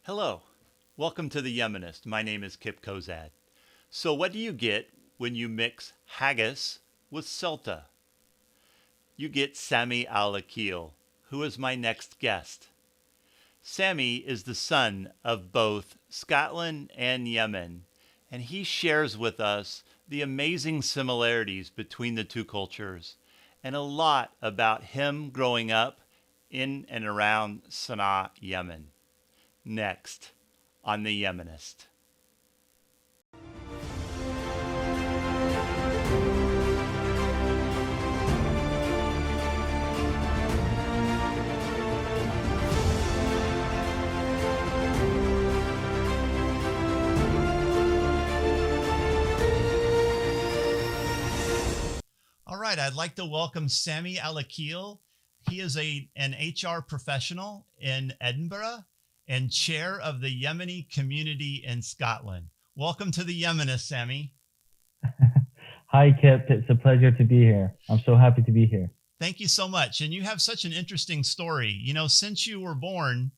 Hello, welcome to the Yemenist. My name is Kip Kozad. So, what do you get when you mix haggis with Celta? You get Sammy Al Akil, who is my next guest. Sammy is the son of both Scotland and Yemen, and he shares with us the amazing similarities between the two cultures and a lot about him growing up in and around Sana'a, Yemen. Next on The Yemenist. All right, I'd like to welcome Sammy Al Akil. He is an HR professional in Edinburgh and chair of the Yemeni community in Scotland. Welcome to the Yemenist, Sammy. Hi, Kip. It's a pleasure to be here. I'm so happy to be here. Thank you so much. And you have such an interesting story. You know, since you were born,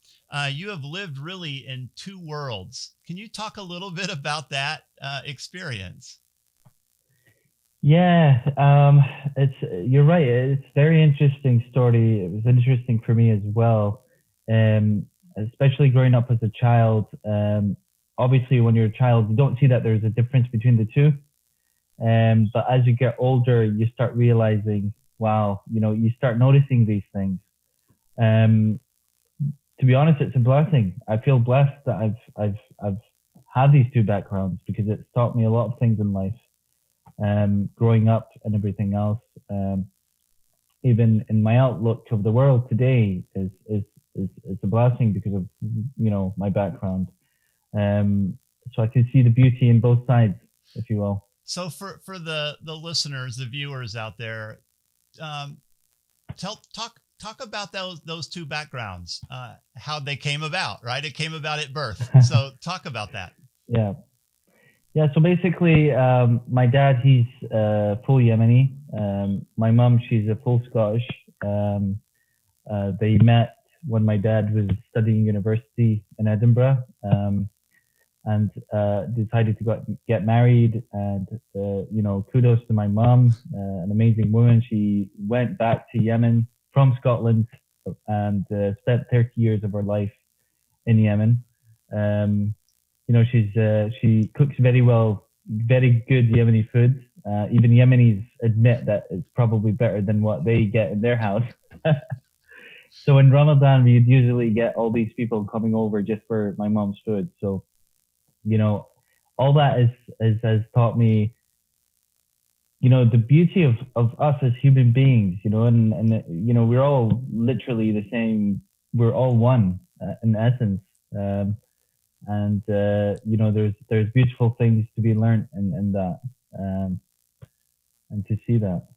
you have lived really in two worlds. Can you talk a little bit about that experience? Yeah, you're right. It's a very interesting story. It was interesting for me as well, especially growing up as a child. Obviously, when you're a child, you don't see that there's a difference between the two. But as you get older, you start realizing, wow, you start noticing these things. To be honest, it's a blessing. I feel blessed that I've had these two backgrounds because it's taught me a lot of things in life. Growing up and everything else, even in my outlook of the world today is a blessing because of my background. So I can see the beauty in both sides, if you will. So for the listeners, the viewers out there, talk about those two backgrounds, how they came about. Right, it came about at birth. So talk about that. Yeah. Yeah, so basically, my dad, he's full Yemeni. My mom, she's a full Scottish. They met when my dad was studying university in Edinburgh, and decided to get married. And kudos to my mom, an amazing woman. She went back to Yemen from Scotland and spent 30 years of her life in Yemen. She cooks very well, very good Yemeni food. Even Yemenis admit that it's probably better than what they get in their house. So in Ramadan, we'd usually get all these people coming over just for my mom's food. So, all that has taught me, the beauty of us as human beings, and we're all literally the same. We're all one in essence. And there's beautiful things to be learned in that, and to see that.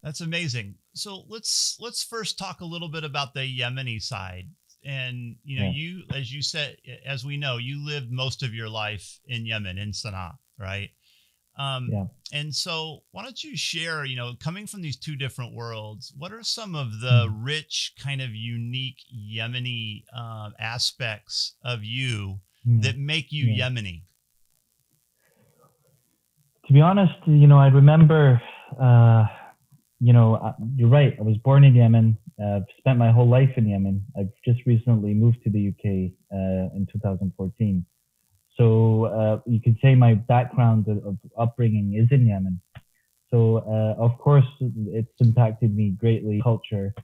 That's amazing. So let's first talk a little bit about the Yemeni side. And you, as you said, as we know, you lived most of your life in Yemen, in Sana'a, right? Yeah. And so why don't you share, coming from these two different worlds, what are some of the rich, kind of unique Yemeni aspects of you that make you Yemeni? To be honest, I remember, you're right. I was born in Yemen. I've spent my whole life in Yemen. I've just recently moved to the UK in 2014. So you could say my background of upbringing is in Yemen. So of course, it's impacted me greatly. Culture,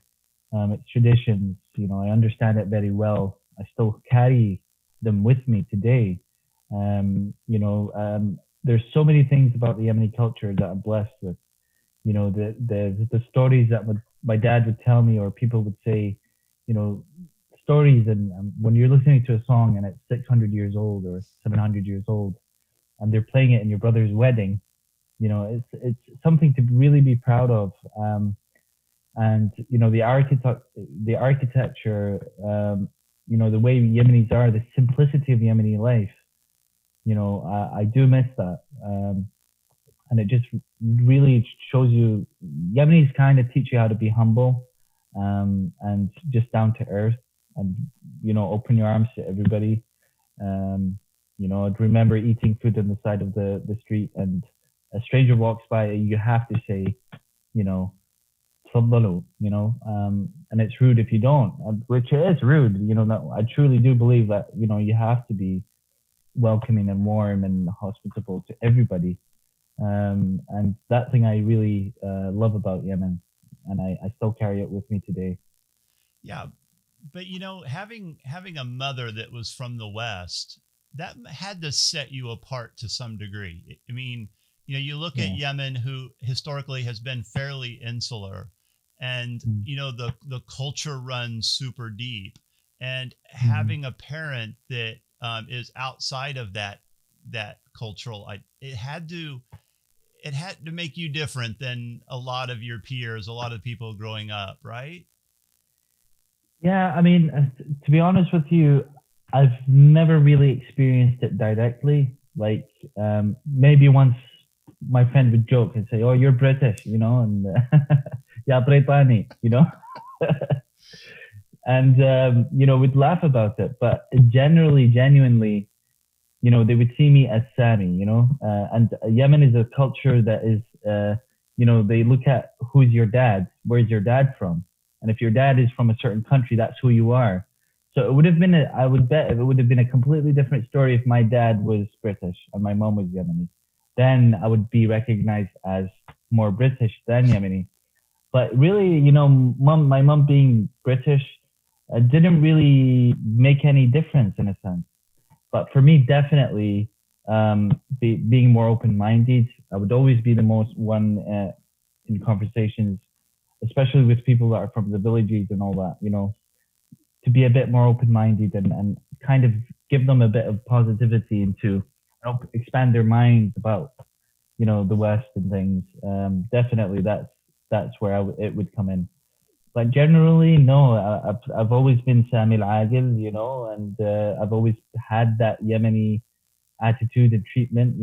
its traditions. I understand it very well. I still carry them with me today. There's so many things about the Yemeni culture that I'm blessed with. The stories that my dad would tell me, or people would say, stories. And when you're listening to a song and it's 600 years old or 700 years old, and they're playing it in your brother's wedding, it's something to really be proud of. And the architecture, the way Yemenis are, the simplicity of Yemeni life. I do miss that. And it just really shows you, Yemenis kind of teach you how to be humble, and just down to earth, and open your arms to everybody. I'd remember eating food on the side of the street, and a stranger walks by, you have to say, you know, تفضلوا, and it's rude if you don't, which is rude. I truly do believe that, you have to be welcoming and warm and hospitable to everybody. And that thing I really love about Yemen, and I still carry it with me today. Yeah, but having a mother that was from the West, that had to set you apart to some degree. I mean, you look at Yeah. Yemen, who historically has been fairly insular, and the culture runs super deep, and Mm-hmm. having a parent that is outside of that cultural, it had to make you different than a lot of your peers, a lot of people growing up, right? Yeah, I mean, to be honest with you, I've never really experienced it directly. Like, maybe once my friend would joke and say, "Oh, you're British," and yeah, Brittany, and we'd laugh about it. But generally, genuinely, they would see me as Sammy, and Yemen is a culture that is, they look at who's your dad, where's your dad from, and if your dad is from a certain country, that's who you are. So it would have been, I would bet, it would have been a completely different story if my dad was British and my mom was Yemeni. Then I would be recognized as more British than Yemeni. But really, my mom being British didn't really make any difference in a sense. But for me, definitely, being more open-minded, I would always be the most one in conversations, especially with people that are from the villages and all that. To be a bit more open-minded and kind of give them a bit of positivity and to expand their minds about the West and things. Definitely, that's where it would come in. But generally, no, I've always been Sammy Al Akil, and I've always had that Yemeni attitude and treatment.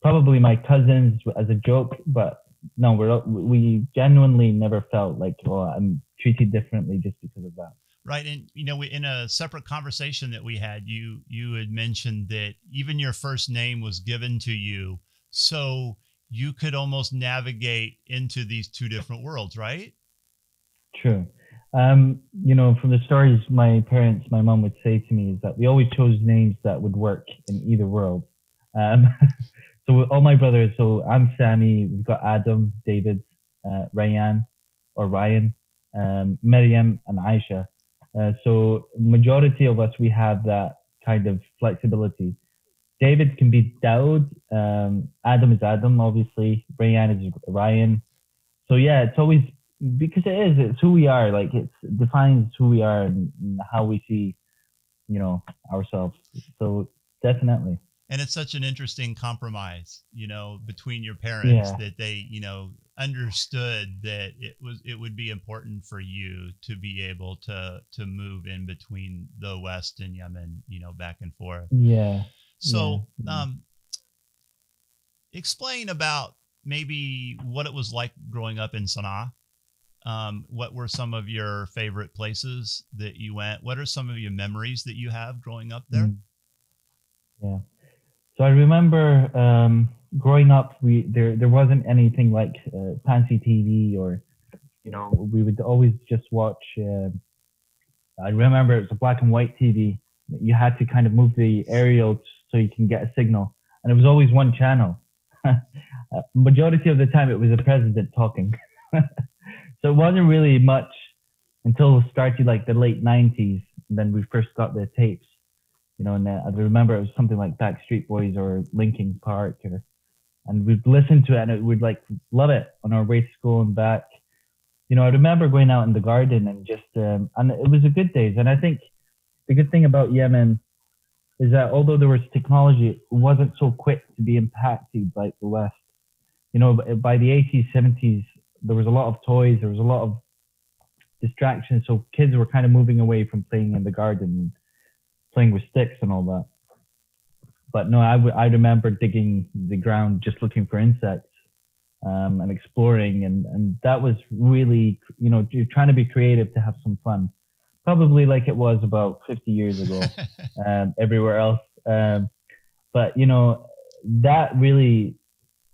Probably my cousins as a joke, but no, we genuinely never felt like, oh, I'm treated differently just because of that. Right. And in a separate conversation that we had, you had mentioned that even your first name was given to you so you could almost navigate into these two different worlds, right? True. From the stories my mom would say to me is that we always chose names that would work in either world. Um, so all my brothers, so I'm Sammy, we've got Adam, David, Ryan or Ryan, Miriam and Aisha. So majority of us, we have that kind of flexibility. David can be Daud, Adam is Adam, obviously, Ryan is Ryan, so yeah, it's always because it's who we are. Like it defines who we are and how we see, ourselves. So definitely, And it's such an interesting compromise, between your parents yeah, that they, understood that it would be important for you to be able to move in between the West and Yemen, back and forth. yeah, yeah. So, explain about maybe what it was like growing up in Sana'a. What were some of your favorite places that you went? What are some of your memories that you have growing up there? Mm, yeah. So I remember growing up, there wasn't anything like fancy TV or we would always just watch. I remember it was a black and white TV. You had to kind of move the aerial so you can get a signal, and it was always one channel. Majority of the time, it was the president talking, so it wasn't really much until it started like the late '90s. And then we first got the tapes, and I remember it was something like Backstreet Boys or Linkin Park, and we'd listen to it and we'd like love it on our way to school and back. I remember going out in the garden and just, and it was a good days. And I think the good thing about Yemen is that although there was technology, it wasn't so quick to be impacted like the West. By the 80s, 70s, there was a lot of toys, there was a lot of distractions. So kids were kind of moving away from playing in the garden, playing with sticks and all that. But no, I remember digging the ground just looking for insects, and exploring, and that was really, you're trying to be creative to have some fun. probably like it was about 50 years ago, everywhere else. But that really,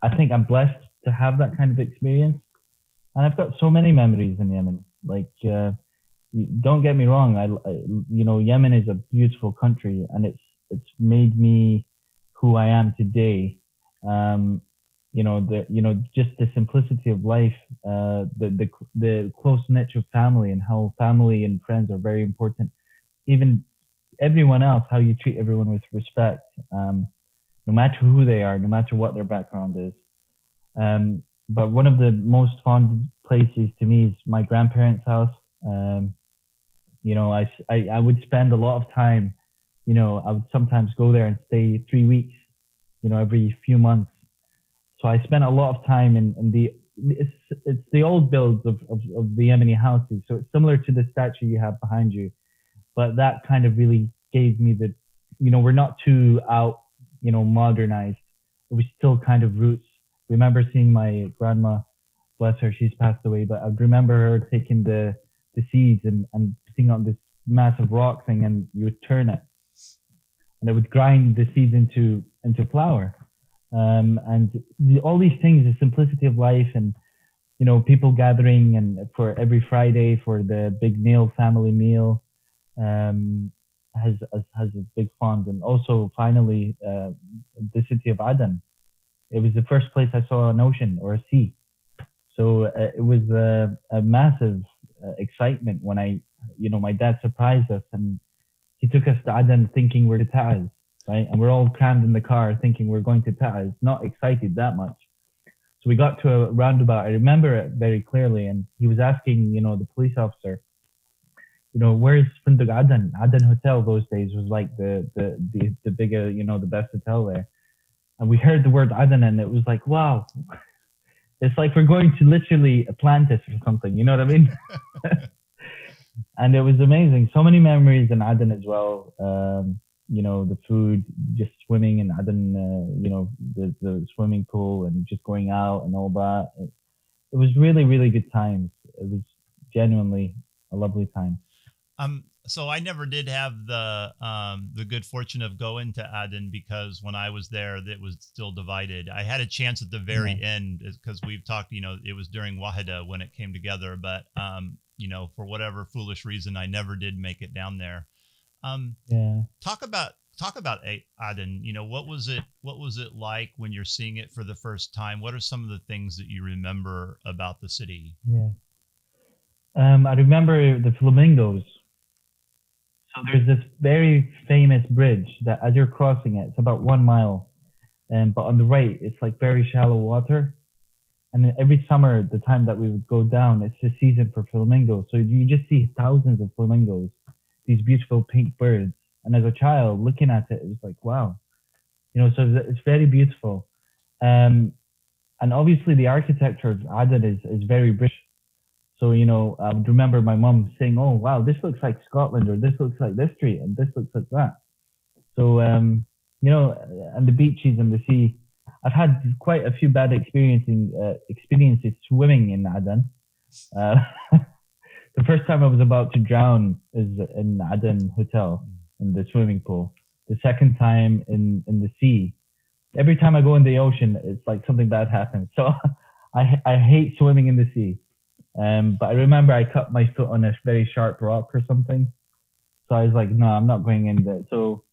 I think I'm blessed to have that kind of experience, and I've got so many memories in Yemen. Like, don't get me wrong, Yemen is a beautiful country, and it's made me who I am today. Um, just the simplicity of life, the close knit of family, and how family and friends are very important. Even everyone else, how you treat everyone with respect, no matter who they are, no matter what their background is. But one of the most fond places to me is my grandparents' house. Um, I would spend a lot of time. I would sometimes go there and stay 3 weeks. Every few months. So I spent a lot of time in the it's the old builds of the Yemeni houses. So it's similar to the statue you have behind you, but that kind of really gave me we're not too out, modernized. We still kind of roots. Remember seeing my grandma, bless her, she's passed away, but I remember her taking the seeds and putting on this massive rock thing, and you would turn it, and it would grind the seeds into flour. And all these things, the simplicity of life, and people gathering and for every Friday for the big meal, family meal, um, has a big fond. And also, finally, the city of Aden. It was the first place I saw an ocean or a sea. So it was a massive excitement when my dad surprised us, and he took us to Aden thinking we're to Taz, right? And we're all crammed in the car thinking we're going to Taz, not excited that much. So we got to a roundabout. I remember it very clearly, and he was asking, the police officer, where's Funduk Aden? Aden Hotel those days was like the bigger, the best hotel there. And we heard the word Aden, and it was like, wow, it's like we're going to literally Atlantis or something. You know what I mean? And it was amazing. So many memories in Aden as well. The food, just swimming in Aden, the swimming pool, and just going out and all that. It was really, really good times. It was genuinely a lovely time. So I never did have the good fortune of going to Aden, because when I was there, it was still divided. I had a chance at the Yeah, very end, because we've talked. It was during Wahida when it came together, but for whatever foolish reason, I never did make it down there. Um, yeah, talk about Aden. What was it like when you're seeing it for the first time? What are some of the things that you remember about the city? yeah. I remember the flamingos. So there's this very famous bridge that as you're crossing it, it's about 1 mile, but on the right, it's like very shallow water. And then every summer, the time that we would go down, it's the season for flamingos. So you just see thousands of flamingos, these beautiful pink birds. And as a child looking at it, it was like, wow, so it's very beautiful. Um, and obviously the architecture of Aden is very British. So, I would remember my mum saying, oh, wow, this looks like Scotland, or this looks like this street, and this looks like that. So, and the beaches and the sea. I've had quite a few bad experiences swimming in Aden. Uh, the first time I was about to drown is in Aden Hotel in the swimming pool. The second time in the sea. Every time I go in the ocean, it's like something bad happens. So I hate swimming in the sea. But I remember I cut my foot on a very sharp rock or something. So I was like, no, I'm not going in there. So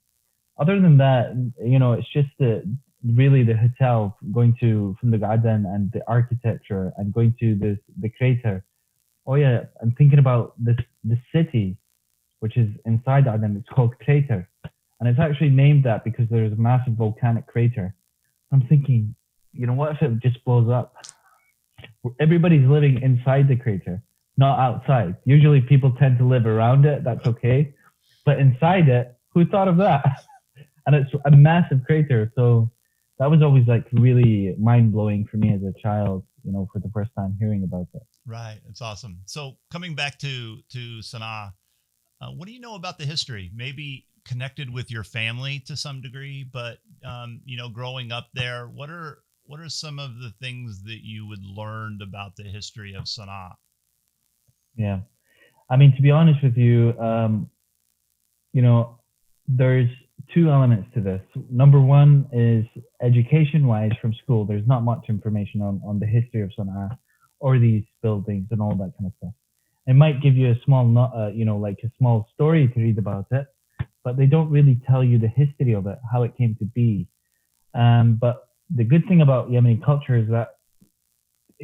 other than that, it's just really the hotel, going to from the garden and the architecture, and going to the crater. Oh yeah, I'm thinking about the city, which is inside Aden. It's called Crater, and it's actually named that because there's a massive volcanic crater. I'm thinking, what if it just blows up? Everybody's living inside the crater, not outside. Usually people tend to live around it. That's okay. But inside it, who thought of that? And it's a massive crater. So that was always like really mind blowing for me as a child, for the first time hearing about it. Right, it's awesome. So coming back to Sana'a, what do you know about the history? Maybe connected with your family to some degree, but growing up there, what are some of the things that you would learned about the history of Sana'a? Yeah. I mean, to be honest with you, you know, there's two elements to this. Number one is education-wise from school. There's not much information on the history of Sana'a or these buildings and all that kind of stuff. It might give you a small, like a small story to read about it, but they don't really tell you the history of it, how it came to be. But the good thing about Yemeni culture is that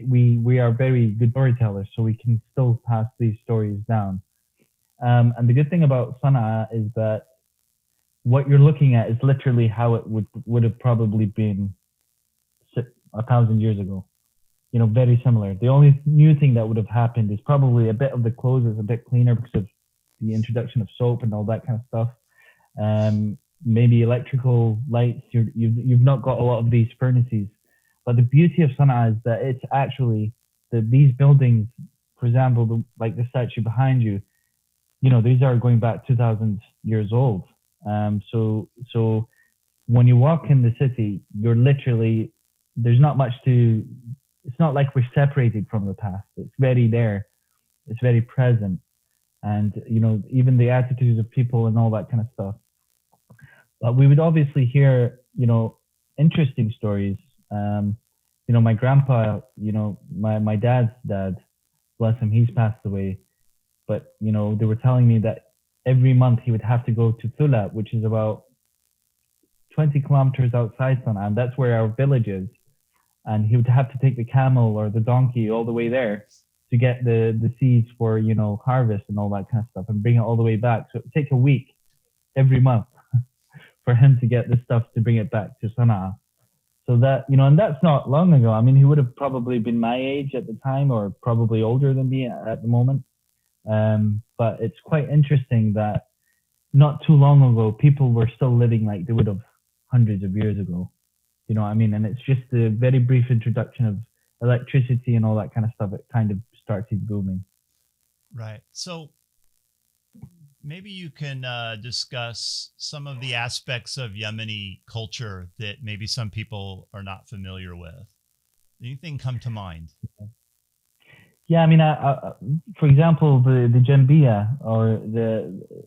we are very good storytellers, so we can still pass these stories down. And the good thing about Sana'a is that what you're looking at is literally how it would have probably been 1,000 years ago. Very similar. The only new thing that would have happened is probably a bit of the clothes is a bit cleaner because of the introduction of soap and all that kind of stuff. Maybe electrical lights. You've not got a lot of these furnaces, but the beauty of Sana'a is that it's actually these buildings. For example, like the statue behind you, these are going back 2,000 years old. So when you walk in the city, you're literally, there's not much to, it's not like we're separated from the past. It's very there. It's very present. And, even the attitudes of people and all that kind of stuff. But we would obviously hear, interesting stories. My grandpa, my dad's dad, bless him, he's passed away. But, they were telling me that every month he would have to go to Thula, which is about 20 kilometers outside Sana'a, and that's where our village is. And he would have to take the camel or the donkey all the way there to get the seeds for, harvest and all that kind of stuff and bring it all the way back. So it would take a week every month for him to get the stuff to bring it back to Sana'a. So that, and that's not long ago. I mean, he would have probably been my age at the time or probably older than me at the moment. But it's quite interesting that not too long ago, people were still living like they would have hundreds of years ago. You know what I mean? And it's just the very brief introduction of electricity and all that kind of stuff. It kind of started booming. Right. So maybe you can discuss some of the aspects of Yemeni culture that maybe some people are not familiar with. Anything come to mind? Yeah, I mean, for example, the djembiya, or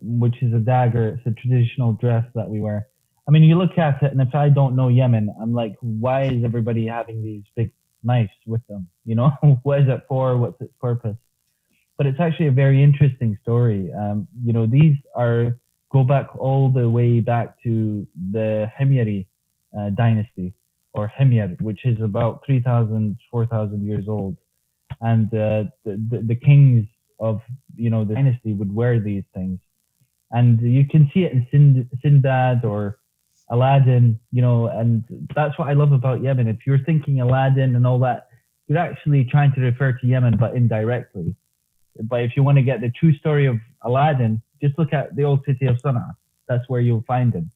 which is a dagger, it's a traditional dress that we wear. I mean, you look at it, and if I don't know Yemen, I'm like, why is everybody having these big knives with them? What is it for? What's its purpose? But it's actually a very interesting story. These go back all the way back to the Himyari dynasty, or Himyar, which is about 3,000, 4,000 years old. And the kings of the dynasty would wear these things, and you can see it in Sinbad or Aladdin, and that's what I love about Yemen. If you're thinking Aladdin and all that, you're actually trying to refer to Yemen, but indirectly. But if you want to get the true story of Aladdin, just look at the old city of Sana'a. That's where you'll find him.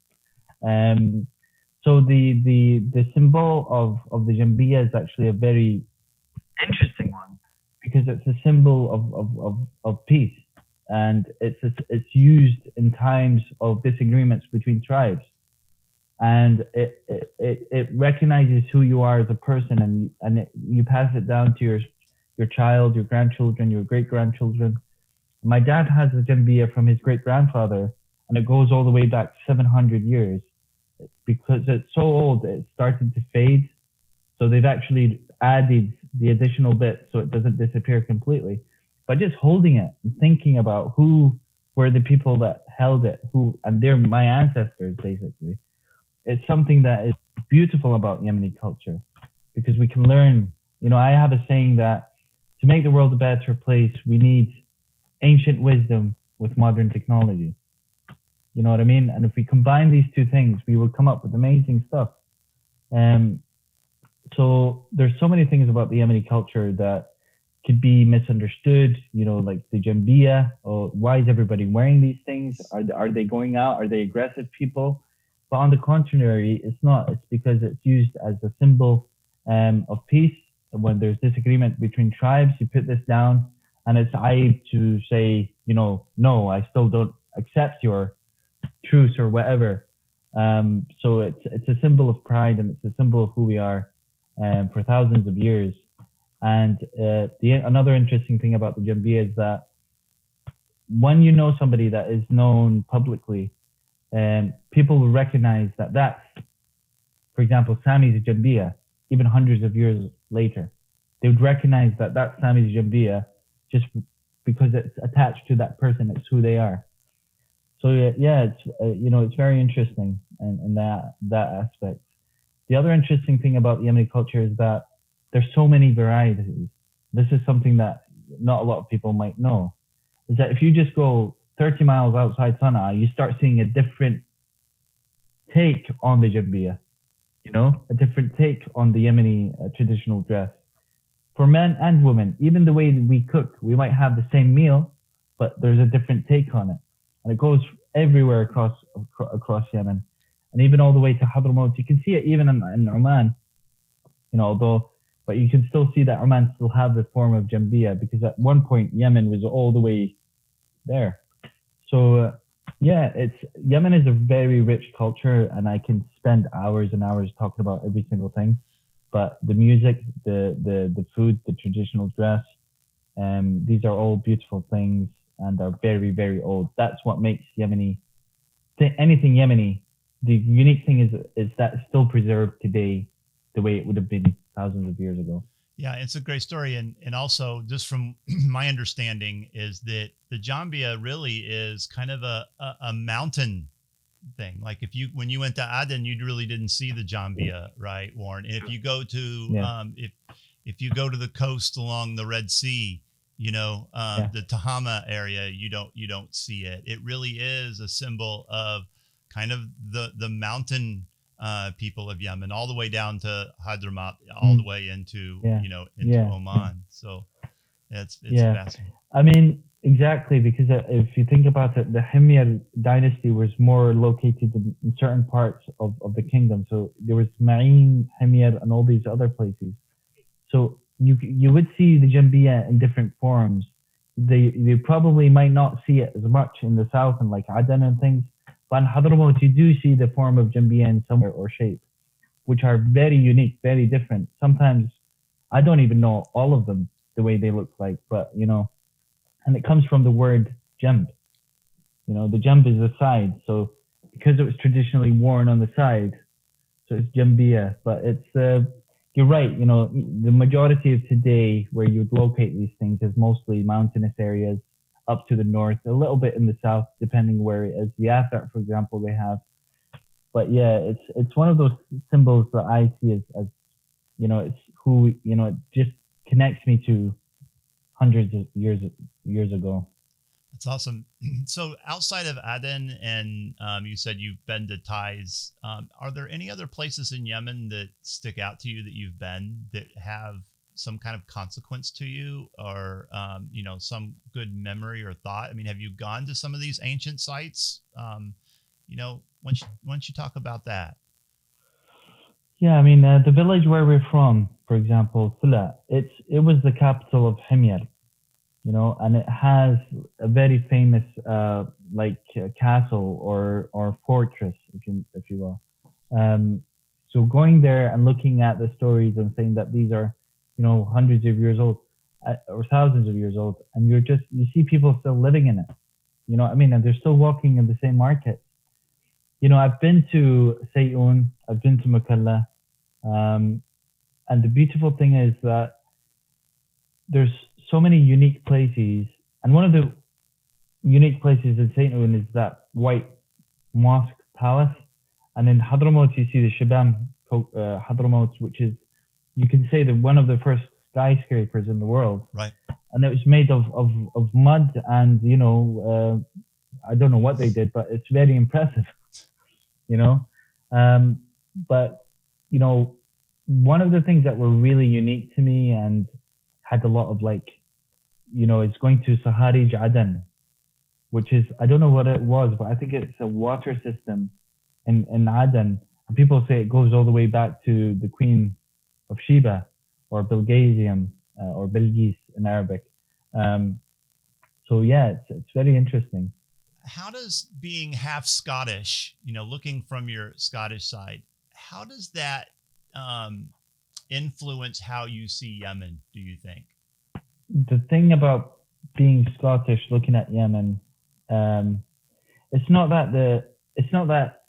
So the symbol of the Jambiya is actually a very interesting one, because it's a symbol of peace, and it's used in times of disagreements between tribes, and it recognizes who you are as a person, and you pass it down to your child, your grandchildren, your great grandchildren. My dad has a Jambiya from his great grandfather, and it goes all the way back 700 years. Because it's so old, it's starting to fade. So they've actually added the additional bit so it doesn't disappear completely. But just holding it and thinking about who were the people that held it, and they're my ancestors, basically. It's something that is beautiful about Yemeni culture, because we can learn. I have a saying that to make the world a better place, we need ancient wisdom with modern technology. You know what I mean? And if we combine these two things, we will come up with amazing stuff. So there's so many things about the Yemeni culture that could be misunderstood, like the Jambiya, or why is everybody wearing these things? Are they going out? Are they aggressive people? But on the contrary, it's not. It's because it's used as a symbol of peace. When there's disagreement between tribes, you put this down, and it's to say, no, I still don't accept your truce or whatever. So it's a symbol of pride, and it's a symbol of who we are for thousands of years. And another interesting thing about the Jambiya is that when you know somebody that is known publicly, people will recognize that that's, for example, Sammy's Jambia, even hundreds of years later. They would recognize that that's Sammy's Jambia just because it's attached to that person. It's who they are. So yeah, it's it's very interesting in that aspect. The other interesting thing about Yemeni culture is that there's so many varieties. This is something that not a lot of people might know. Is that if you just go 30 miles outside Sana'a, you start seeing a different take on the Jambia, a different take on the Yemeni traditional dress. For men and women, even the way that we cook, we might have the same meal, but there's a different take on it. And it goes everywhere across Yemen. And even all the way to Hadramaut. You can see it even in Oman, but you can still see that Oman still have the form of Jambia because at one point Yemen was all the way there. So Yemen is a very rich culture, and I can spend hours and hours talking about every single thing. But the music, the food, the traditional dress, these are all beautiful things and are very, very old. That's what makes anything Yemeni. The unique thing is that it's still preserved today the way it would have been thousands of years ago. Yeah, it's a great story. And also, just from my understanding, is that the Jambia really is kind of a mountain thing. Like when you went to Aden, you really didn't see the Jambia, right, Warren? And if you go to if you go to the coast along the Red Sea, the Tahama area, you don't see it. It really is a symbol of kind of the mountain people of Yemen, all the way down to Hadramaut, all the way into Oman. So it's fascinating. I mean, exactly, because if you think about it, the Himyar dynasty was more located in certain parts of the kingdom. So there was Ma'in, Himyar, and all these other places. So you would see the Jambia in different forms. They probably might not see it as much in the south and like Aden and things. But in Hadramaut, you do see the form of Jambia in some way or shape, which are very unique, very different. Sometimes I don't even know all of them the way they look like, but and it comes from the word jamb. The jamb is the side. So because it was traditionally worn on the side, so it's Jambia. But it's you're right. The majority of today where you'd locate these things is mostly mountainous areas up to the north, a little bit in the south, depending where it is. The Athar, for example, they have. But yeah, it's one of those symbols that I see as it's who it just connects me to hundreds of years ago. That's awesome. So outside of Aden, and you said you've been to Taiz, are there any other places in Yemen that stick out to you that you've been that have some kind of consequence to you, or some good memory or thought? I mean, have you gone to some of these ancient sites? Once you talk about that. Yeah, I mean, the village where we're from, for example, Fula, it was the capital of Himyar, and it has a very famous castle or fortress, if you will. So going there and looking at the stories and saying that these are hundreds of years old or thousands of years old, and you see people still living in it. What I mean? And they're still walking in the same market. I've been to Sayun, I've been to Makalla, and the beautiful thing is that there's so many unique places, and one of the unique places in Sayun is that white mosque palace, and in Hadramaut you see the Shabam Hadramaut, which is, you can say, that one of the first skyscrapers in the world. Right. And it was made of mud, and I don't know what they did, but it's very impressive. But one of the things that were really unique to me and had a lot of is going to Sahari Aden, which is, I don't know what it was, but I think it's a water system in Aden. And people say it goes all the way back to the Queen of Sheba, or Bilgasium, or Bilgis in Arabic. So yeah, it's very interesting. How does being half Scottish, looking from your Scottish side, how does that influence how you see Yemen, do you think? The thing about being Scottish, looking at Yemen, it's not that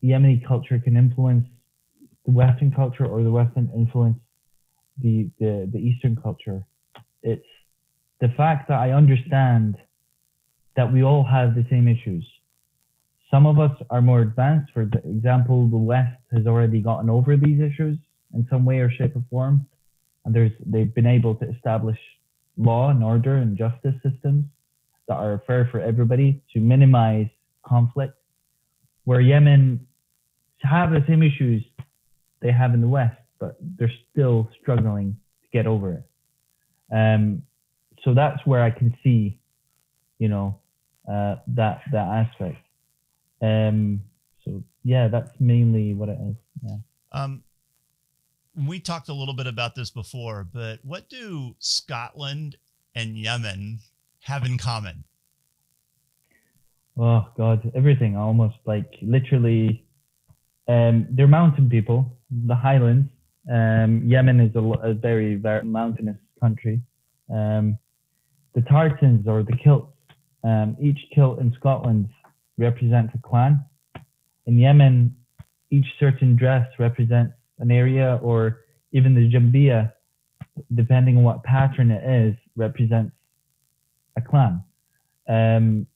Yemeni culture can influence the Western culture or the Western influence the Eastern culture. It's the fact that I understand that we all have the same issues. Some of us are more advanced. For example, the West has already gotten over these issues in some way or shape or form, and they've been able to establish law and order and justice systems that are fair for everybody to minimize conflict. Where Yemen have the same issues they have in the West, but they're still struggling to get over it. So that's where I can see, that aspect. So yeah, that's mainly what it is. Yeah. We talked a little bit about this before, but what do Scotland and Yemen have in common? Oh God, everything almost, like literally. They're mountain people, the highlands. Yemen is a very, very mountainous country. The tartans or the kilts, each kilt in Scotland represents a clan. In Yemen, each certain dress represents an area, or even the jambia, depending on what pattern it is, represents a clan. The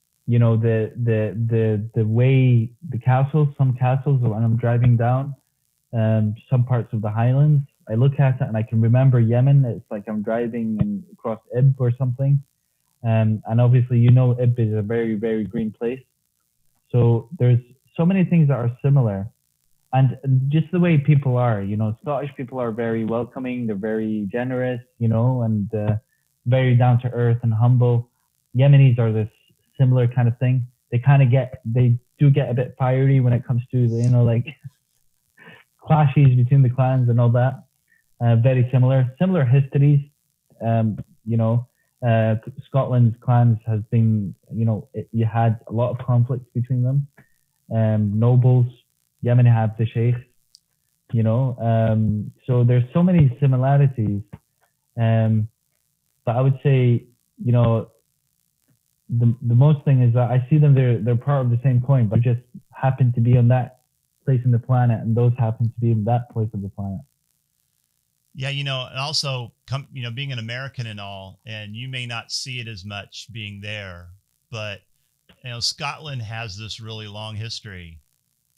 way the castles, some castles, when I'm driving down some parts of the highlands, I look at it and I can remember Yemen. It's like I'm driving across Ib or something. And obviously, Ib is a very, very green place. So there's so many things that are similar. And just the way people are, Scottish people are very welcoming. They're very generous, and very down to earth and humble. Yemenis are this similar kind of thing. They do get a bit fiery when it comes to like clashes between the clans and all that. Very similar histories. Scotland's clans has been, you had a lot of conflicts between them. Nobles, Yemen have the sheikhs, so there's so many similarities. But I would say, the most thing is that I see them, they're part of the same coin, but just happen to be on that place in the planet, and those happen to be in that place of the planet. Yeah, and also being an American and all, and you may not see it as much being there, but Scotland has this really long history,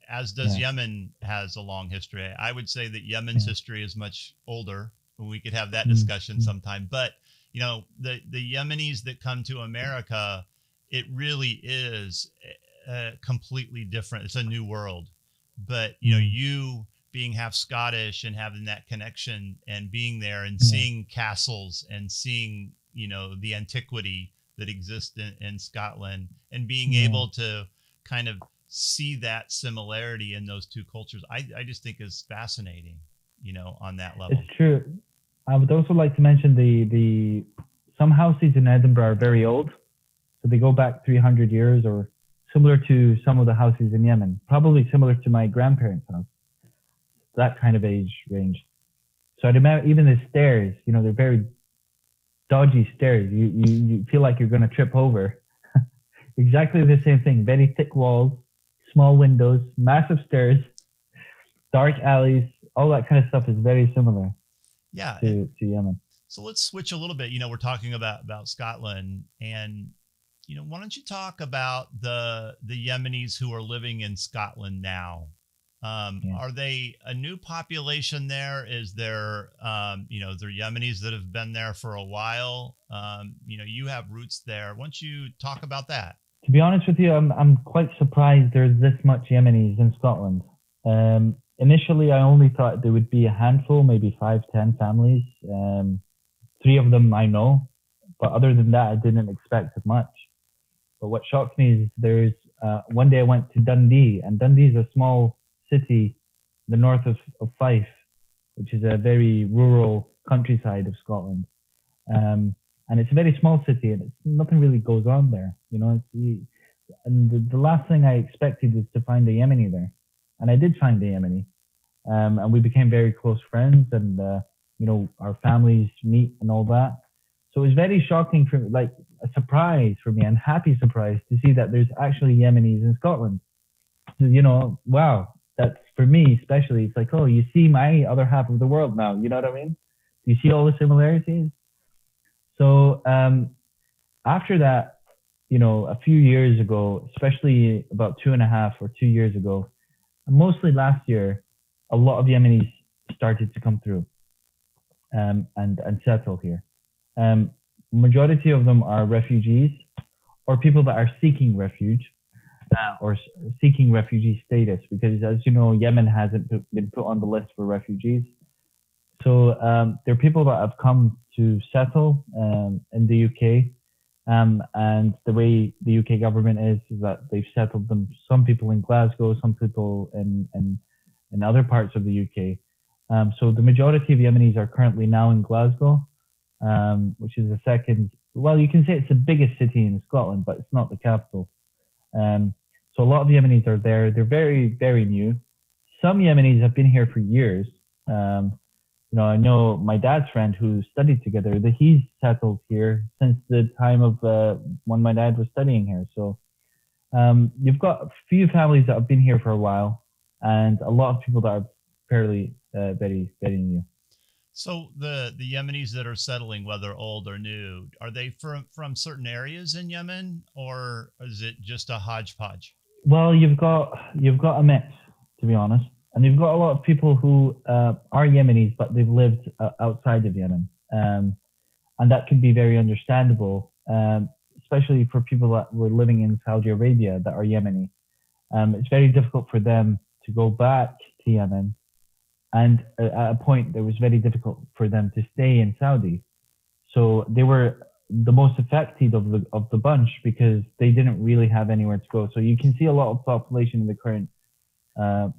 as does Yemen has a long history. I would say that Yemen's history is much older, and we could have that discussion sometime. But the Yemenis that come to America, it really is completely different. It's a new world. But you being half Scottish and having that connection and being there and seeing castles and seeing the antiquity that exists in Scotland, and being able to kind of see that similarity in those two cultures, I just think is fascinating, on that level. It's true. I would also like to mention the some houses in Edinburgh are very old, so they go back 300 years, or similar to some of the houses in Yemen, probably similar to my grandparents' house, that kind of age range. So I'd imagine even the stairs, they're very dodgy stairs. You feel like you're going to trip over. Exactly the same thing. Very thick walls, small windows, massive stairs, dark alleys, all that kind of stuff is very similar. Yeah, to Yemen. So let's switch a little bit. We're talking about Scotland, and why don't you talk about the Yemenis who are living in Scotland now? Are they a new population there? Is there there Yemenis that have been there for a while? You have roots there. Why don't you talk about that? To be honest with you, I'm quite surprised there's this much Yemenis in Scotland. Initially, I only thought there would be a handful, maybe 5-10 families. 3 of them I know, but other than that, I didn't expect as much. But what shocked me is there's one day I went to Dundee, and Dundee is a small city in the north of Fife, which is a very rural countryside of Scotland. And it's a very small city, and nothing really goes on there. And the last thing I expected was to find a Yemeni there. And I did find a Yemeni, and we became very close friends, and our families meet and all that. So it was very shocking for like a surprise for me and happy surprise to see that there's actually Yemenis in Scotland. So, wow, that's for me especially. It's like, oh, you see my other half of the world now. You know what I mean? You see all the similarities. So after that, a few years ago, especially about 2.5 or 2 years ago, mostly last year, a lot of Yemenis started to come through and settle here. Majority of them are refugees or people that are seeking refuge or seeking refugee status, because as you know, Yemen hasn't been put on the list for refugees. So they're people that have come to settle in the UK. And the way the UK government is that they've settled them, some people in Glasgow, some people in other parts of the UK. So the majority of Yemenis are currently now in Glasgow, which is the second, well, you can say it's the biggest city in Scotland, but it's not the capital. So a lot of Yemenis are there. They're very, very new. Some Yemenis have been here for years. I know my dad's friend who studied together, that he's settled here since the time of when my dad was studying here. So you've got a few families that have been here for a while, and a lot of people that are fairly very, very new. So the Yemenis that are settling, whether old or new, are they from certain areas in Yemen, or is it just a hodgepodge? Well, you've got a mix, to be honest, and you've got a lot of people who are Yemenis, but they've lived outside of Yemen, and that could be very understandable, especially for people that were living in Saudi Arabia that are Yemeni. It's very difficult for them to go back to Yemen, and at a point, it was very difficult for them to stay in Saudi. So they were the most affected of the bunch because they didn't really have anywhere to go. So you can see a lot of population in the current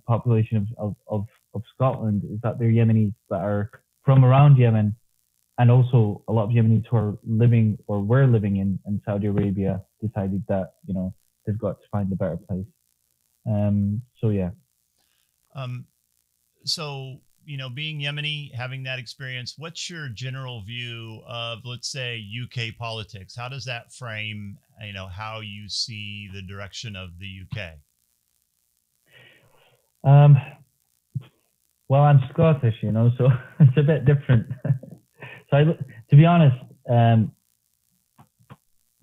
population of Scotland is that they're Yemenis that are from around Yemen, and also a lot of Yemenis who are living or were living in Saudi Arabia decided that they've got to find a better place. So yeah. So, being Yemeni, having that experience, what's your general view of, let's say, UK politics? How does that frame, how you see the direction of the UK? Well, I'm Scottish, so it's a bit different. So, to be honest,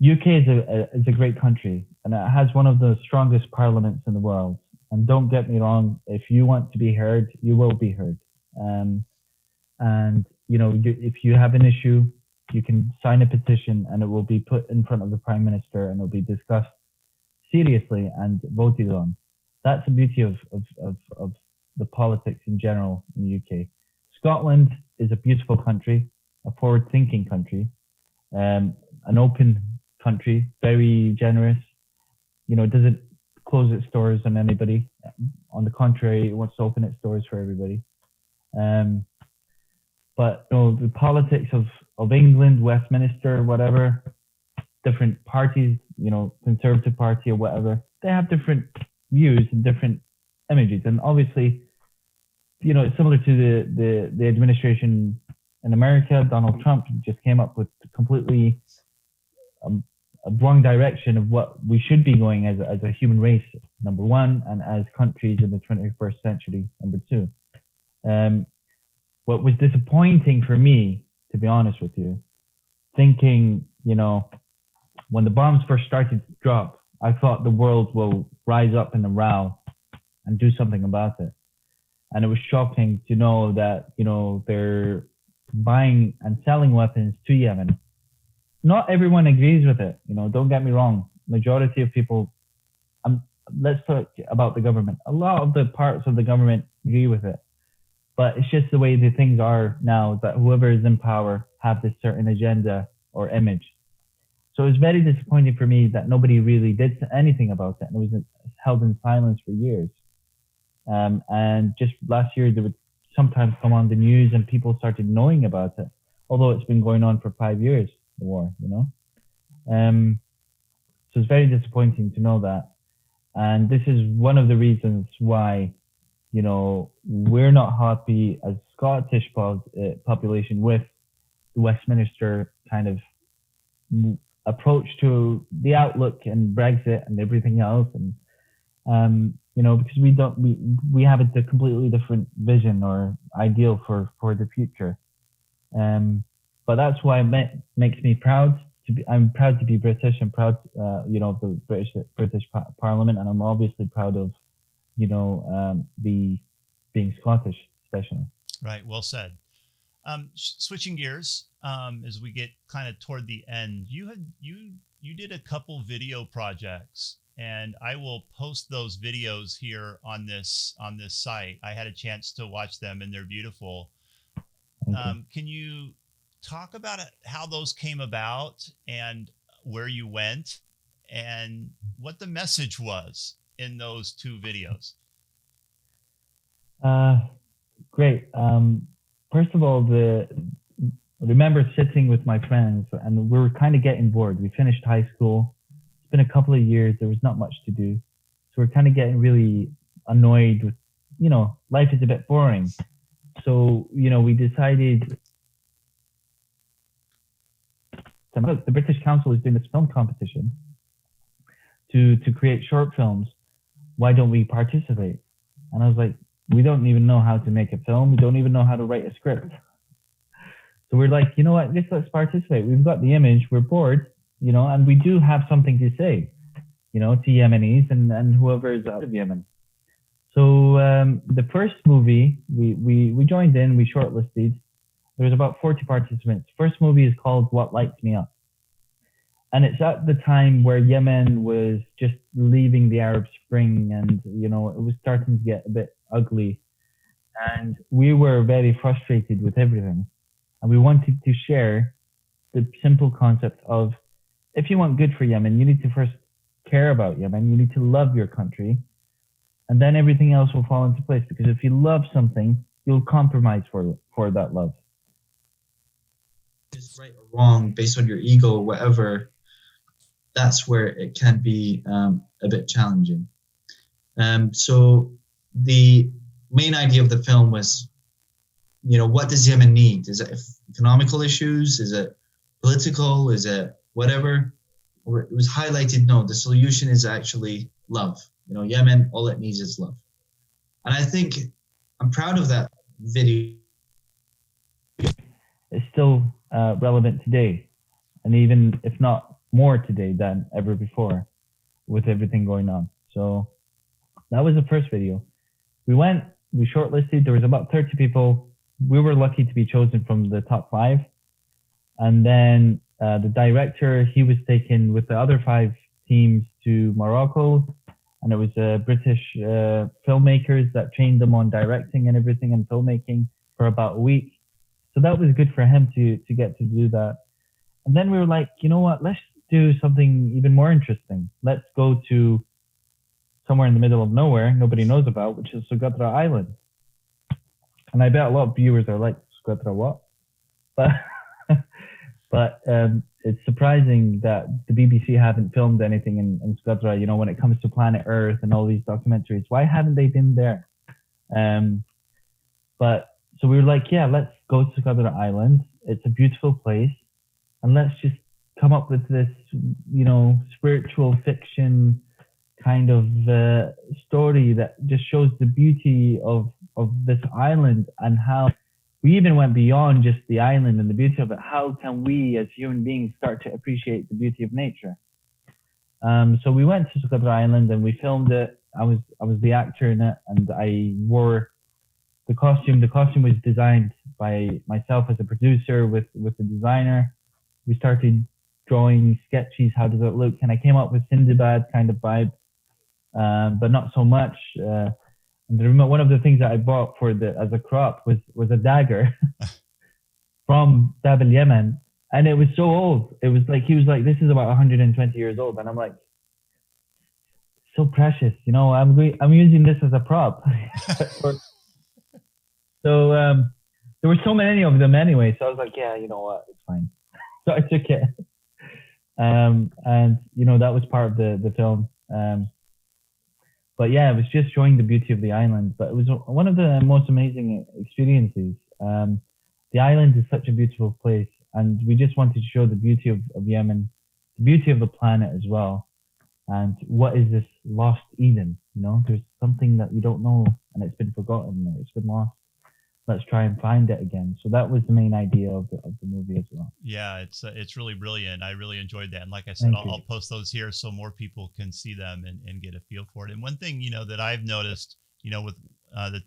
UK is a great country, and it has one of the strongest parliaments in the world. And don't get me wrong, if you want to be heard, you will be heard. If you have an issue, you can sign a petition and it will be put in front of the Prime Minister and it will be discussed seriously and voted on. That's the beauty of the politics in general in the UK. Scotland is a beautiful country, a forward-thinking country, an open country, very generous. It doesn't close its doors on anybody. On the contrary, it wants to open its doors for everybody. But the politics of England, Westminster, whatever, different parties, Conservative Party or whatever, they have different views and different images. And obviously, it's similar to the administration in America. Donald Trump just came up with completely a wrong direction of what we should be going as a human race, number one, and as countries in the 21st century, number two. What was disappointing for me, to be honest with you, thinking, when the bombs first started to drop, I thought the world will rise up in a row and do something about it. And it was shocking to know that, they're buying and selling weapons to Yemen. Not everyone agrees with it. Don't get me wrong. Majority of people, let's talk about the government. A lot of the parts of the government agree with it. But it's just the way the things are now, that whoever is in power have this certain agenda or image. So it's very disappointing for me that nobody really did anything about it, and it was held in silence for years. And just last year, they would sometimes come on the news and people started knowing about it, although it's been going on for 5 years, the war, So it's very disappointing to know that. And this is one of the reasons why, we're not happy as Scottish population with the Westminster kind of approach to the outlook and Brexit and everything else, and because we have a completely different vision or ideal for the future. But that's why it makes me proud to be. I'm proud to be British. I'm proud, of the British Parliament, and I'm obviously proud of, being Scottish, especially. Right. Well said. Switching gears, as we get kind of toward the end, you did a couple video projects, and I will post those videos here on this site. I had a chance to watch them, and they're beautiful. Can you talk about how those came about and where you went and what the message was in those two videos? Great. First of all, I remember sitting with my friends, and we were kind of getting bored. We finished high school. It's been a couple of years. There was not much to do. So we're kind of getting really annoyed with, life is a bit boring. So, we decided, the British Council is doing this film competition to create short films. Why don't we participate? And I was like, we don't even know how to make a film. We don't even know how to write a script. So we're like, you know what, let's participate. We've got the image, we're bored, and we do have something to say, to Yemenis and whoever is out of Yemen. So the first movie, we joined in, we shortlisted. There was about 40 participants. First movie is called What Lights Me Up. And it's at the time where Yemen was just leaving the Arab Spring, and, it was starting to get a bit ugly. And we were very frustrated with everything. And we wanted to share the simple concept of, if you want good for Yemen, you need to first care about Yemen. You need to love your country. And then everything else will fall into place. Because if you love something, you'll compromise for that love. It's right or wrong based on your ego or whatever. That's where it can be a bit challenging. So the main idea of the film was, what does Yemen need? Is it economical issues? Is it political? Is it whatever? Or it was highlighted, no, the solution is actually love. Yemen, all it needs is love. And I think I'm proud of that video. It's still relevant today, and even if not more today than ever before, with everything going on. So that was the first video. We shortlisted. There was about 30 people. We were lucky to be chosen from the top 5. And then the director, he was taken with the other 5 teams to Morocco, and it was British filmmakers that trained them on directing and everything and filmmaking for about a week. So that was good for him to get to do that. And then we were like, you know what, let's do something even more interesting. Let's go to somewhere in the middle of nowhere nobody knows about, which is Socotra Island. And I bet a lot of viewers are like, Socotra what? But it's surprising that the BBC haven't filmed anything in Socotra, when it comes to Planet Earth and all these documentaries. Why haven't they been there? So we were like, yeah, let's go to Socotra Island. It's a beautiful place. And let's just come up with this, spiritual fiction kind of story that just shows the beauty of this island, and how we even went beyond just the island and the beauty of it. How can we as human beings start to appreciate the beauty of nature? So we went to Socotra Island and we filmed it. I was the actor in it, and I wore the costume. The costume was designed by myself as a producer with the designer. We started drawing sketches. How does it look? And I came up with Sindbad kind of vibe, but not so much. And one of the things that I bought as a crop was a dagger from Dabil Yemen, and it was so old. It was like, he was like, this is about 120 years old, and I'm like, so precious, I'm using this as a prop. So there were so many of them anyway, so I was like, yeah, you know what, it's fine. So I took it, and that was part of the film. But yeah, it was just showing the beauty of the island. But it was one of the most amazing experiences. The island is such a beautiful place, and we just wanted to show the beauty of Yemen, the beauty of the planet as well. And what is this lost Eden? You know, there's something that you don't know and it's been forgotten or it's been lost. Let's try and find it again. So that was the main idea of the movie as well. Yeah, it's really brilliant. I really enjoyed that. And like I said, I'll post those here so more people can see them and get a feel for it. And one thing, you know, that I've noticed, you know, with the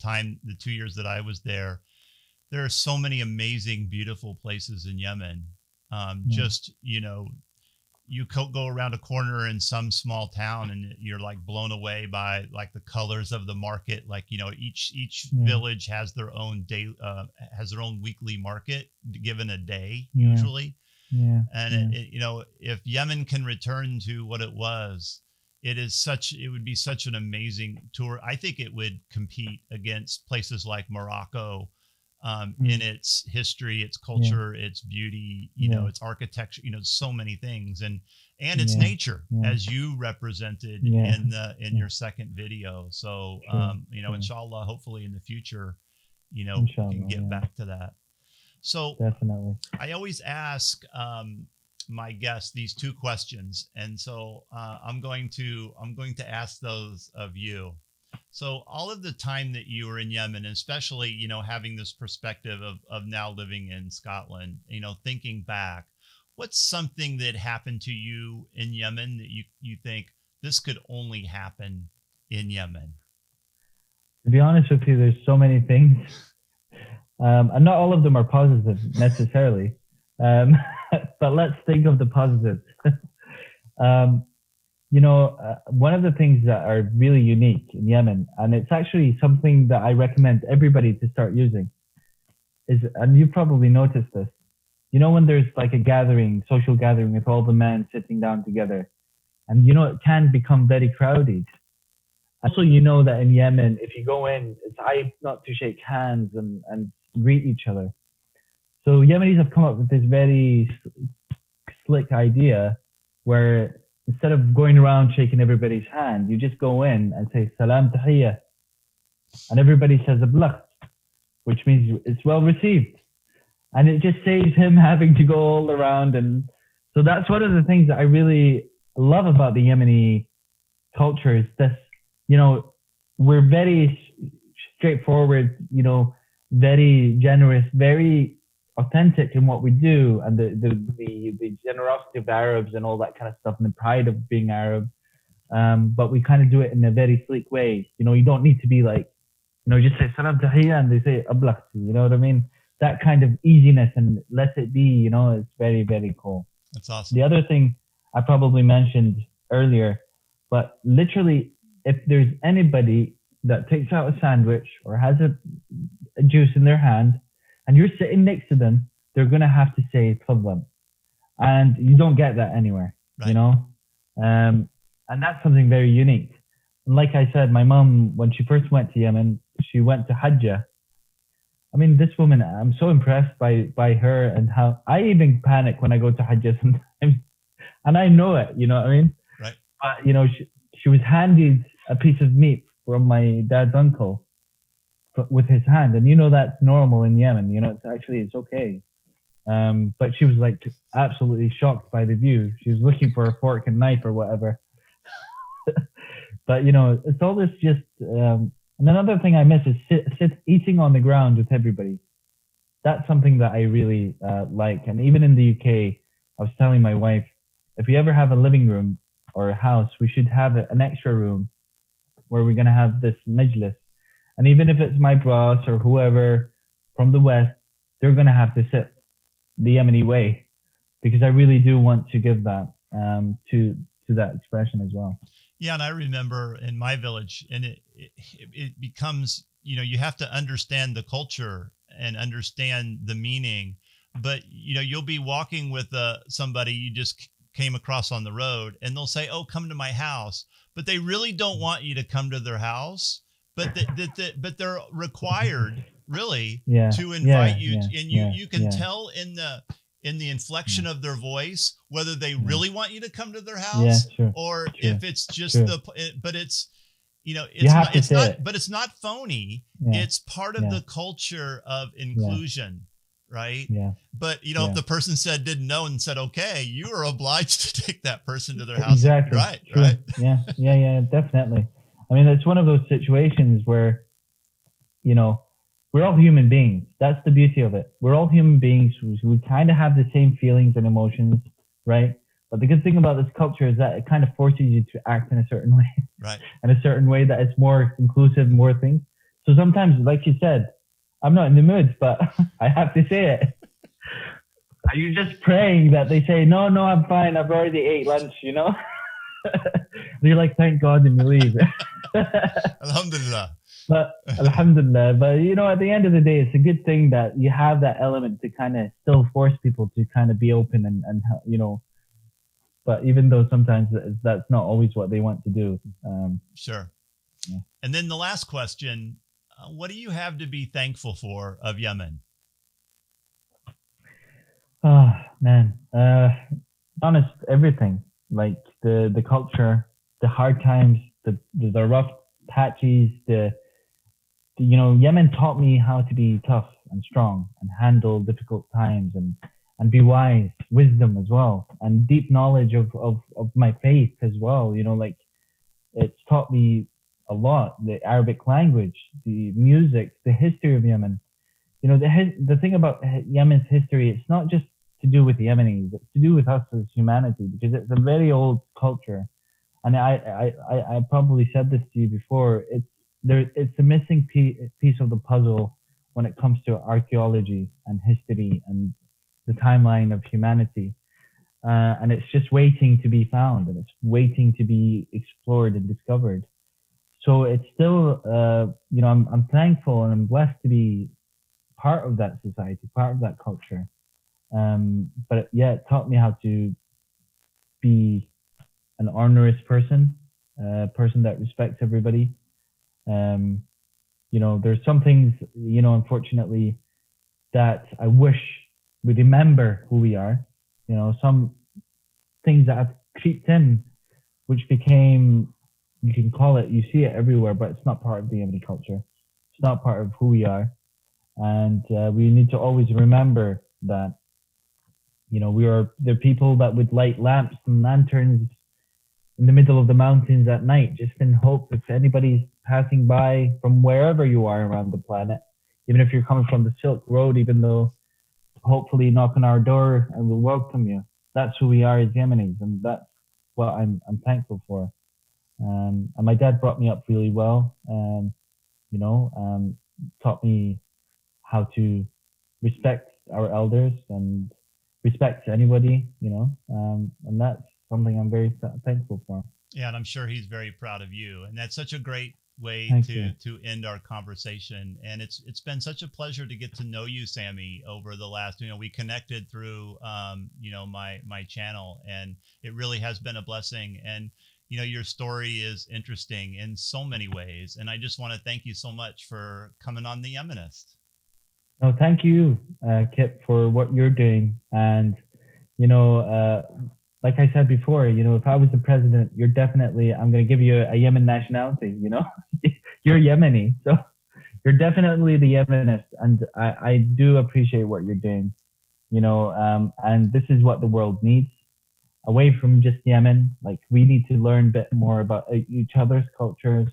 2 years that I was there are so many amazing, beautiful places in Yemen. Just, you know, you go around a corner in some small town and you're like blown away by like the colors of the market. Like, you know, each village has their own day, has their own weekly market given a day usually. And it, you know, if Yemen can return to what it was, it would be such an amazing tour. I think it would compete against places like Morocco, in its history, its culture, its beauty, you know, its architecture, you know, so many things, and its nature, as you represented in your second video. So, you know, inshallah, hopefully in the future, you know, we can get back to that. So definitely, I always ask my guests these two questions, and so I'm going to ask those of you. So all of the time that you were in Yemen, and especially, you know, having this perspective of now living in Scotland, you know, thinking back, what's something that happened to you in Yemen that you think this could only happen in Yemen? To be honest with you, there's so many things, and not all of them are positive necessarily. But let's think of the positives. You know, one of the things that are really unique in Yemen, and it's actually something that I recommend everybody to start using, is, and you've probably noticed this, you know, when there's like a gathering, social gathering with all the men sitting down together, and you know, it can become very crowded. Also, you know that in Yemen, if you go in, it's hype not to shake hands and greet each other. So Yemenis have come up with this very slick idea where instead of going around shaking everybody's hand, you just go in and say salam tahiyya, and everybody says ablaq, which means it's well received, and it just saves him having to go all around. And so that's one of the things that I really love about the Yemeni culture is this, you know, we're very straightforward, you know, very generous, very authentic in what we do, and the generosity of the Arabs and all that kind of stuff, and the pride of being Arab. But we kind of do it in a very sleek way. You know, you don't need to be like, you know, just say salam tahiyya and they say ablaq. You know what I mean? That kind of easiness and let it be. You know, it's very, very cool. That's awesome. The other thing I probably mentioned earlier, but literally, if there's anybody that takes out a sandwich or has a juice in their hand, and you're sitting next to them, they're going to have to say tfadhal. And you don't get that anywhere, you know? And that's something very unique. And like I said, my mom, when she first went to Yemen, she went to Hajjah. I mean, this woman, I'm so impressed by her and how I even panic when I go to Hajjah sometimes. And I know it, you know what I mean? Right. You know, she was handed a piece of meat from my dad's uncle with his hand, and you know that's normal in Yemen. You know, it's okay. But she was like absolutely shocked by the view. She was looking for a fork and knife or whatever. But you know, it's all this just. And another thing I miss is eating on the ground with everybody. That's something that I really like. And even in the UK, I was telling my wife, if we ever have a living room or a house, we should have an extra room where we're gonna have this majlis. And even if it's my boss or whoever from the West, they're going to have to sit the Yemeni way, because I really do want to give that to that expression as well. Yeah, and I remember in my village, and it becomes, you know, you have to understand the culture and understand the meaning. But you know, you'll be walking with somebody you just came across on the road, and they'll say, "Oh, come to my house," but they really don't want you to come to their house. But they're required really to invite you, and you can tell in the inflection of their voice whether they really want you to come to their house or if it's just but it's, you know, it's not phony. It's part of the culture of inclusion. right? Yeah. But you know, if Yeah. the person didn't know and said okay, you are obliged to take that person to their house. Exactly. Right. True. Right. Yeah, definitely. I mean, it's one of those situations where, you know, we're all human beings. That's the beauty of it. We're all human beings. We kind of have the same feelings and emotions, right? But the good thing about this culture is that it kind of forces you to act in a certain way, Right. in a certain way that is more inclusive, more things. So sometimes, like you said, I'm not in the mood, but I have to say it. Are you just praying that they say, no, I'm fine. I've already ate lunch, you know? You're like, thank God, and you leave. Alhamdulillah. But alhamdulillah, but you know, at the end of the day, it's a good thing that you have that element to kind of still force people to kind of be open and you know, but even though sometimes that's not always what they want to do. Sure. Yeah. And then the last question, what do you have to be thankful for of Yemen? Oh man, honest, everything, like the culture, the hard times, the rough patches, you know, Yemen taught me how to be tough and strong and handle difficult times and be wise, wisdom as well, and deep knowledge of my faith as well. You know, like it's taught me a lot, the Arabic language, the music, the history of Yemen. You know, the thing about Yemen's history, it's not just to do with the Yemenis, it's to do with us as humanity because it's a very old culture. And I probably said this to you before. It's a missing piece of the puzzle when it comes to archaeology and history and the timeline of humanity. And it's just waiting to be found and it's waiting to be explored and discovered. So it's still, you know, I'm thankful and I'm blessed to be part of that society, part of that culture. But yeah, it taught me how to be an honorous person, a person that respects everybody. Um, you know, there's some things, you know, unfortunately, that I wish we remember who we are. You know, some things that have creeped in, which became, you can call it, you see it everywhere, but it's not part of the Yemeni culture. It's not part of who we are. And we need to always remember that, you know, we are the people that would light lamps and lanterns in the middle of the mountains at night, just in hope if anybody's passing by from wherever you are around the planet, even if you're coming from the Silk Road, even though hopefully knock on our door and we'll welcome you. That's who we are as Yemenis, and that's what I'm thankful for. And my dad brought me up really well, you know, taught me how to respect our elders and respect anybody, you know, and that's something I'm very thankful for. Yeah, and I'm sure he's very proud of you. And that's such a great way Thank you. to end our conversation. And it's been such a pleasure to get to know you, Sammy, over the last, you know, we connected through you know, my channel, and it really has been a blessing. And you know, your story is interesting in so many ways. And I just want to thank you so much for coming on The Yemenist. No, thank you, Kip, for what you're doing. And, you know, like I said before, you know, if I was the president, I'm going to give you a Yemen nationality, you know, you're Yemeni. So you're definitely the Yemenist. And I do appreciate what you're doing, you know, and this is what the world needs. Away from just Yemen, like we need to learn a bit more about each other's cultures,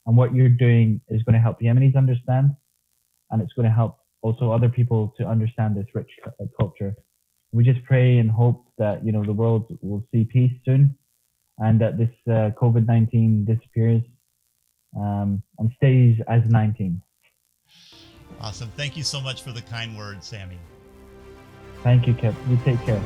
and what you're doing is going to help Yemenis understand, and it's going to help also other people to understand this rich culture. We just pray and hope that, you know, the world will see peace soon, and that this COVID-19 disappears and stays as 19. Awesome. Thank you so much for the kind words, Sammy. Thank you, Kip. You take care.